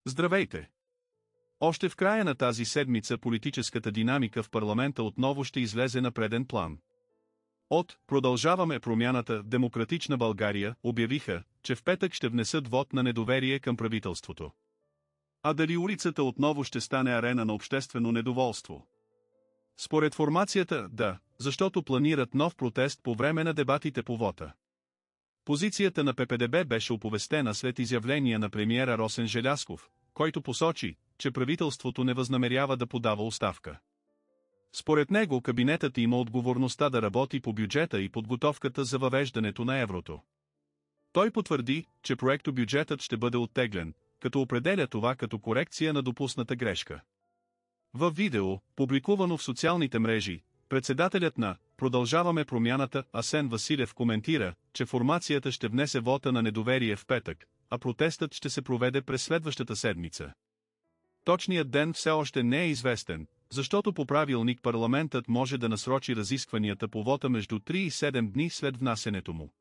Здравейте! Още в края на тази седмица политическата динамика в парламента отново ще излезе на преден план. От «Продължаваме промяната» Демократична България обявиха, че в петък ще внесат вот на недоверие към правителството. А дали улицата отново ще стане арена на обществено недоволство? Според формацията, да, защото планират нов протест по време на дебатите по вота. Позицията на ППДБ беше оповестена след изявления на премиера Росен Желязков, който посочи, че правителството не възнамерява да подава оставка. Според него кабинетът има отговорността да работи по бюджета и подготовката за въвеждането на еврото. Той потвърди, че проектобюджетът ще бъде оттеглен, като определя това като корекция на допусната грешка. Във видео, публикувано в социалните мрежи, председателят на «Продължаваме промяната» Асен Василев коментира, че формацията ще внесе вота на недоверие в петък, а протестът ще се проведе през следващата седмица. Точният ден все още не е известен, защото по правилник парламентът може да насрочи разискванията по вота между 3 и 7 дни след внасенето му.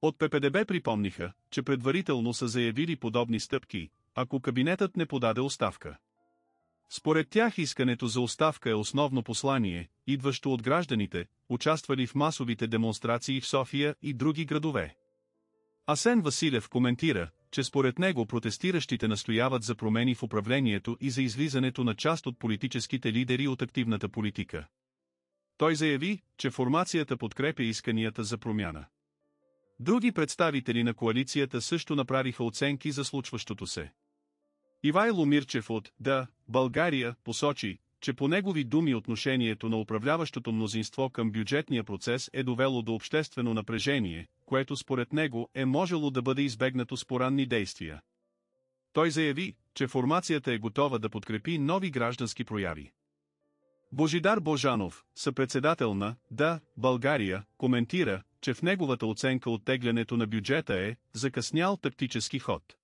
От ППДБ припомниха, че предварително са заявили подобни стъпки, ако кабинетът не подаде оставка. Според тях искането за оставка е основно послание, идващо от гражданите, участвали в масовите демонстрации в София и други градове. Асен Василев коментира, че според него протестиращите настояват за промени в управлението и за излизането на част от политическите лидери от активната политика. Той заяви, че формацията подкрепя исканията за промяна. Други представители на коалицията също направиха оценки за случващото се. Ивайло Мирчев от «Да, България» посочи, че по негови думи отношението на управляващото мнозинство към бюджетния процес е довело до обществено напрежение, което според него е можело да бъде избегнато с поранни действия. Той заяви, че формацията е готова да подкрепи нови граждански прояви. Божидар Божанов, съпредседател на «Да, България», коментира, че в неговата оценка оттеглянето на бюджета е закъснял тактически ход.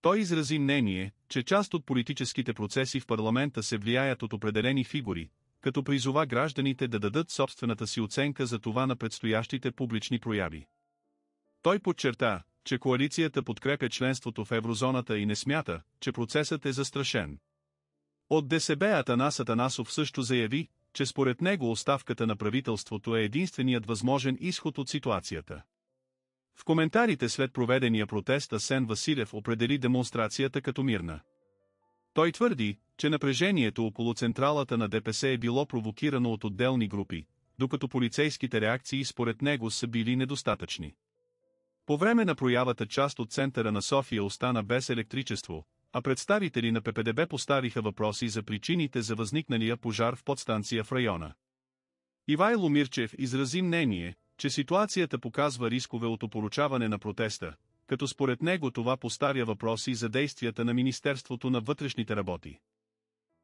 Той изрази мнение, че част от политическите процеси в парламента се влияят от определени фигури, като призова гражданите да дадат собствената си оценка за това на предстоящите публични прояви. Той подчерта, че коалицията подкрепя членството в еврозоната и не смята, че процесът е застрашен. От ДСБ Атанас Атанасов също заяви, че според него оставката на правителството е единственият възможен изход от ситуацията. В коментарите след проведения протест Асен Василев определи демонстрацията като мирна. Той твърди, че напрежението около централата на ДПС е било провокирано от отделни групи, докато полицейските реакции според него са били недостатъчни. По време на проявата част от центъра на София остана без електричество, а представители на ППДБ поставиха въпроси за причините за възникналия пожар в подстанция в района. Ивайло Мирчев изрази мнение, че ситуацията показва рискове от опорочаване на протеста, като според него това поставя въпроси за действията на Министерството на вътрешните работи.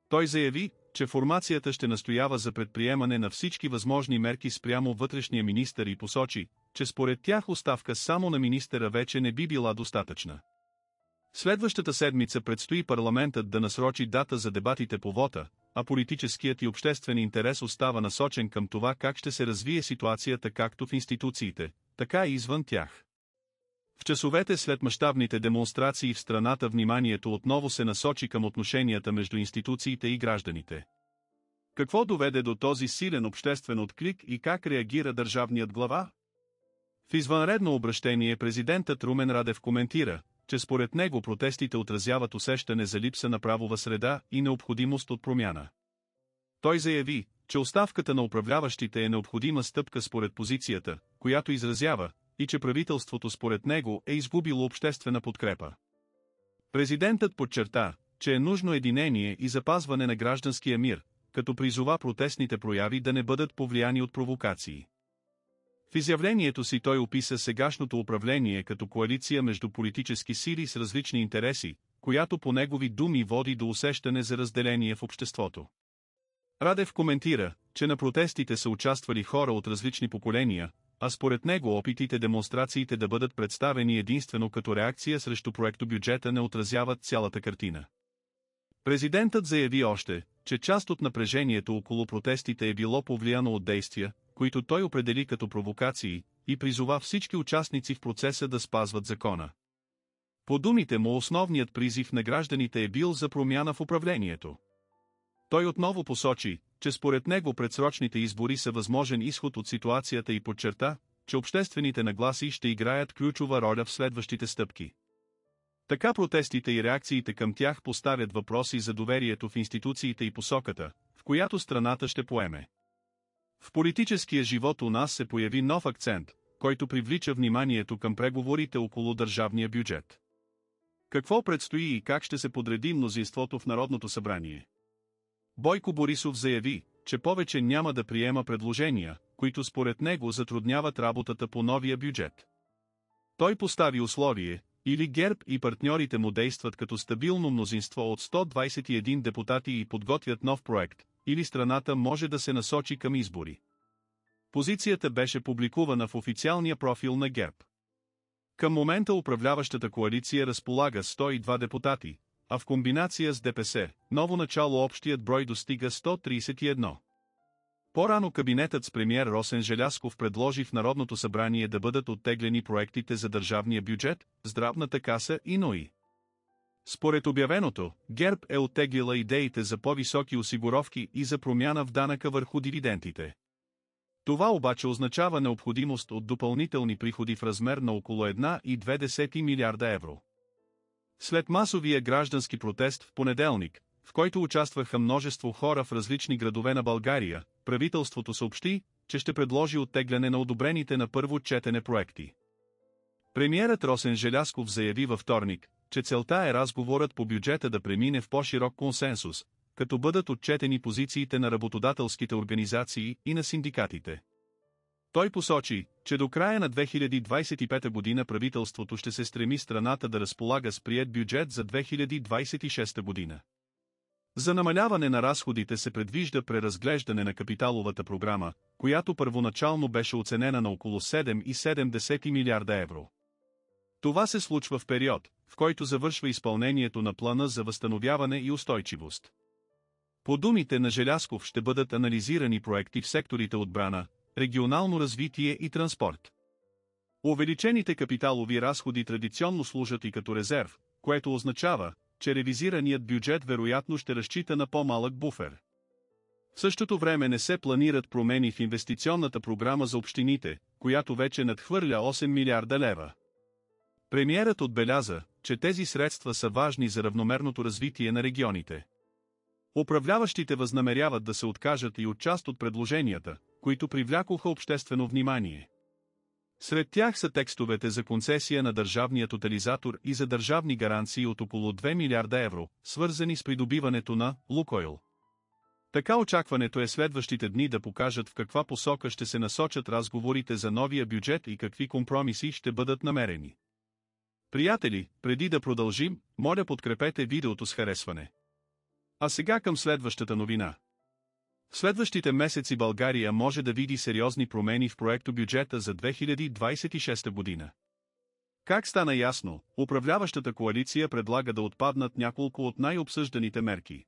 Той заяви, че формацията ще настоява за предприемане на всички възможни мерки спрямо вътрешния министър и посочи, че според тях оставка само на министъра вече не би била достатъчна. Следващата седмица предстои парламентът да насрочи дата за дебатите по вота, а политическият и обществен интерес остава насочен към това как ще се развие ситуацията както в институциите, така и извън тях. В часовете след мащабните демонстрации в страната вниманието отново се насочи към отношенията между институциите и гражданите. Какво доведе до този силен обществен отклик и как реагира държавният глава? В извънредно обръщение президентът Румен Радев коментира, че според него протестите отразяват усещане за липса на правова среда и необходимост от промяна. Той заяви, че оставката на управляващите е необходима стъпка според позицията, която изразява, и че правителството според него е изгубило обществена подкрепа. Президентът подчерта, че е нужно единение и запазване на гражданския мир, като призова протестните прояви да не бъдат повлияни от провокации. В изявлението си той описа сегашното управление като коалиция между политически сили с различни интереси, която по негови думи води до усещане за разделение в обществото. Радев коментира, че на протестите са участвали хора от различни поколения, а според него опитите демонстрациите да бъдат представени единствено като реакция срещу проектобюджета не отразяват цялата картина. Президентът заяви още, че част от напрежението около протестите е било повлияно от действия, които той определи като провокации, и призова всички участници в процеса да спазват закона. По думите му основният призив на гражданите е бил за промяна в управлението. Той отново посочи, че според него предсрочните избори са възможен изход от ситуацията и подчерта, че обществените нагласи ще играят ключова роля в следващите стъпки. Така протестите и реакциите към тях поставят въпроси за доверието в институциите и посоката, в която страната ще поеме. В политическия живот у нас се появи нов акцент, който привлича вниманието към преговорите около държавния бюджет. Какво предстои и как ще се подреди мнозинството в Народното събрание? Бойко Борисов заяви, че повече няма да приема предложения, които според него затрудняват работата по новия бюджет. Той постави условие, или ГЕРБ и партньорите му действат като стабилно мнозинство от 121 депутати и подготвят нов проект, или страната може да се насочи към избори. Позицията беше публикувана в официалния профил на ГЕРБ. Към момента управляващата коалиция разполага 102 депутати, а в комбинация с ДПС, ново начало общият брой достига 131. По-рано кабинетът с премиер Росен Желязков предложи в Народното събрание да бъдат оттеглени проектите за държавния бюджет, здравната каса и НОИ. Според обявеното, ГЕРБ е оттеглила идеите за по-високи осигуровки и за промяна в данъка върху дивидендите. Това обаче означава необходимост от допълнителни приходи в размер на около 1,2 милиарда евро. След масовия граждански протест в понеделник, в който участваха множество хора в различни градове на България, правителството съобщи, че ще предложи оттегляне на одобрените на първо четене проекти. Премиерът Росен Желязков заяви във вторник, че целта е разговорът по бюджета да премине в по-широк консенсус, като бъдат отчетени позициите на работодателските организации и на синдикатите. Той посочи, че до края на 2025 година правителството ще се стреми страната да разполага с приет бюджет за 2026 година. За намаляване на разходите се предвижда преразглеждане на капиталовата програма, която първоначално беше оценена на около 7,7 милиарда евро. Това се случва в период, в който завършва изпълнението на плана за възстановяване и устойчивост. По думите на Желязков ще бъдат анализирани проекти в секторите отбрана, регионално развитие и транспорт. Увеличените капиталови разходи традиционно служат и като резерв, което означава, че ревизираният бюджет вероятно ще разчита на по-малък буфер. В същото време не се планират промени в инвестиционната програма за общините, която вече надхвърля 8 милиарда лева. Премиерът отбеляза, че тези средства са важни за равномерното развитие на регионите. Управляващите възнамеряват да се откажат и от част от предложенията, които привлякоха обществено внимание. Сред тях са текстовете за концесия на държавния тотализатор и за държавни гаранции от около 2 милиарда евро, свързани с придобиването на Лукойл. Така очакването е следващите дни да покажат в каква посока ще се насочат разговорите за новия бюджет и какви компромиси ще бъдат намерени. Приятели, преди да продължим, моля подкрепете видеото с харесване. А сега към следващата новина. В следващите месеци България може да види сериозни промени в проекто бюджета за 2026 година. Как стана ясно, управляващата коалиция предлага да отпаднат няколко от най-обсъжданите мерки.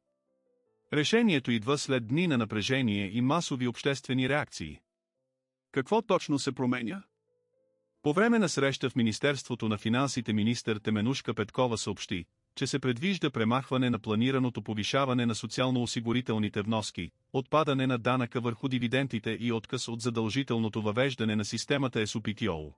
Решението идва след дни на напрежение и масови обществени реакции. Какво точно се променя? По време на среща в Министерството на финансите министър Теменужка Петкова съобщи, че се предвижда премахване на планираното повишаване на социално-осигурителните вноски, отпадане на данъка върху дивидендите и отказ от задължителното въвеждане на системата СУПТО.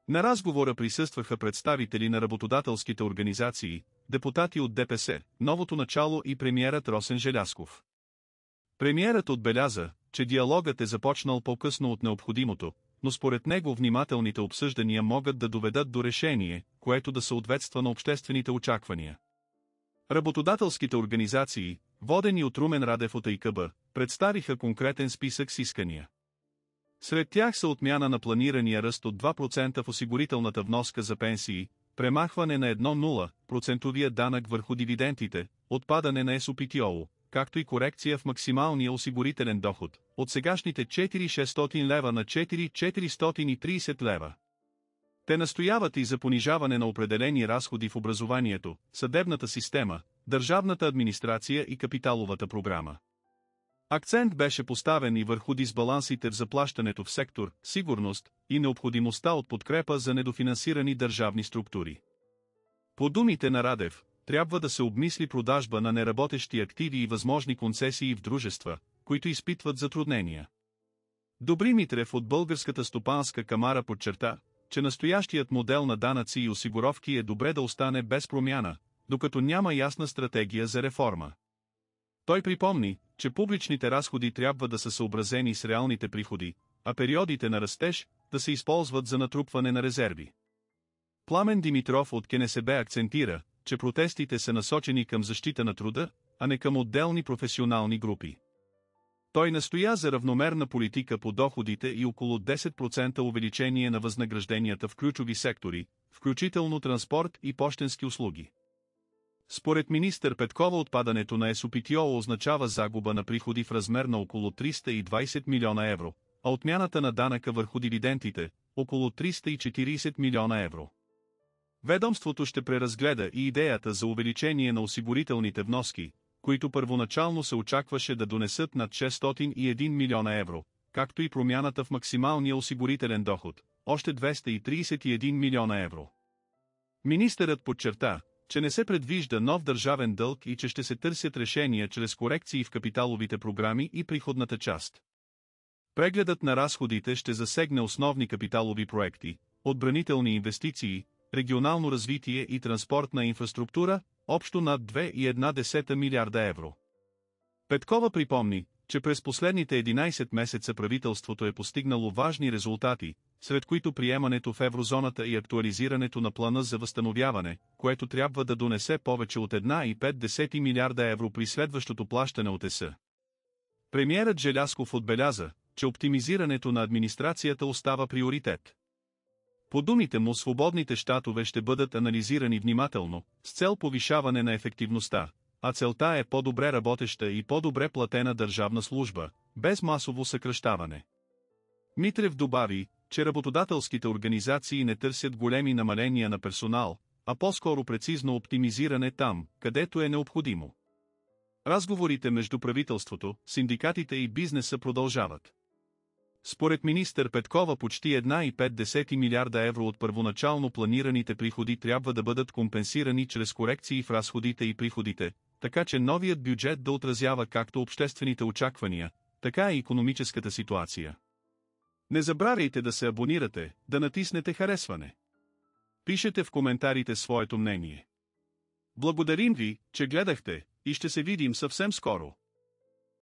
На разговора присъстваха представители на работодателските организации, депутати от ДПС, новото начало и премиерът Росен Желязков. Премиерът отбеляза, че диалогът е започнал по-късно от необходимото, но според него внимателните обсъждания могат да доведат до решение, което да съответства на обществените очаквания. Работодателските организации, водени от Румен Радев от АИКБ, представиха конкретен списък с искания. Сред тях са отмяна на планирания ръст от 2% в осигурителната вноска за пенсии, премахване на 1,0% данък върху дивидендите, отпадане на СУПТО, както и корекция в максималния осигурителен доход, от сегашните 4600 лева на 4430 лева. Те настояват и за понижаване на определени разходи в образованието, съдебната система, държавната администрация и капиталовата програма. Акцент беше поставен и върху дисбалансите в заплащането в сектор сигурност и необходимостта от подкрепа за недофинансирани държавни структури. По думите на Радев, трябва да се обмисли продажба на неработещи активи и възможни концесии в дружества, които изпитват затруднения. Добри Митрев от Българската стопанска камара подчерта, че настоящият модел на данъци и осигуровки е добре да остане без промяна, докато няма ясна стратегия за реформа. Той припомни, че публичните разходи трябва да са съобразени с реалните приходи, а периодите на растеж да се използват за натрупване на резерви. Пламен Димитров от КНСБ акцентира, че протестите са насочени към защита на труда, а не към отделни професионални групи. Той настоя за равномерна политика по доходите и около 10% увеличение на възнагражденията в ключови сектори, включително транспорт и пощенски услуги. Според министър Петкова отпадането на СОПТО означава загуба на приходи в размер на около 320 милиона евро, а отмяната на данъка върху дивидендите – около 340 милиона евро. Ведомството ще преразгледа и идеята за увеличение на осигурителните вноски, които първоначално се очакваше да донесат над 601 милиона евро, както и промяната в максималния осигурителен доход – още 231 милиона евро. Министърът подчерта, че не се предвижда нов държавен дълг и че ще се търсят решения чрез корекции в капиталовите програми и приходната част. Прегледът на разходите ще засегне основни капиталови проекти, отбранителни инвестиции, регионално развитие и транспортна инфраструктура, общо над 2,1 милиарда евро. Петкова припомни, че през последните 11 месеца правителството е постигнало важни резултати, сред които приемането в еврозоната и актуализирането на плана за възстановяване, което трябва да донесе повече от 1,5 милиарда евро при следващото плащане от ЕС. Премиерът Желязков отбеляза, че оптимизирането на администрацията остава приоритет. По думите му свободните щатове ще бъдат анализирани внимателно, с цел повишаване на ефективността, а целта е по-добре работеща и по-добре платена държавна служба, без масово съкращаване. Митрев добави, че работодателските организации не търсят големи намаления на персонал, а по-скоро прецизно оптимизиране там, където е необходимо. Разговорите между правителството, синдикатите и бизнеса продължават. Според министър Петкова почти 1,5 милиарда евро от първоначално планираните приходи трябва да бъдат компенсирани чрез корекции в разходите и приходите, така че новият бюджет да отразява както обществените очаквания, така и икономическата ситуация. Не забравяйте да се абонирате, да натиснете харесване. Пишете в коментарите своето мнение. Благодарим ви, че гледахте, и ще се видим съвсем скоро.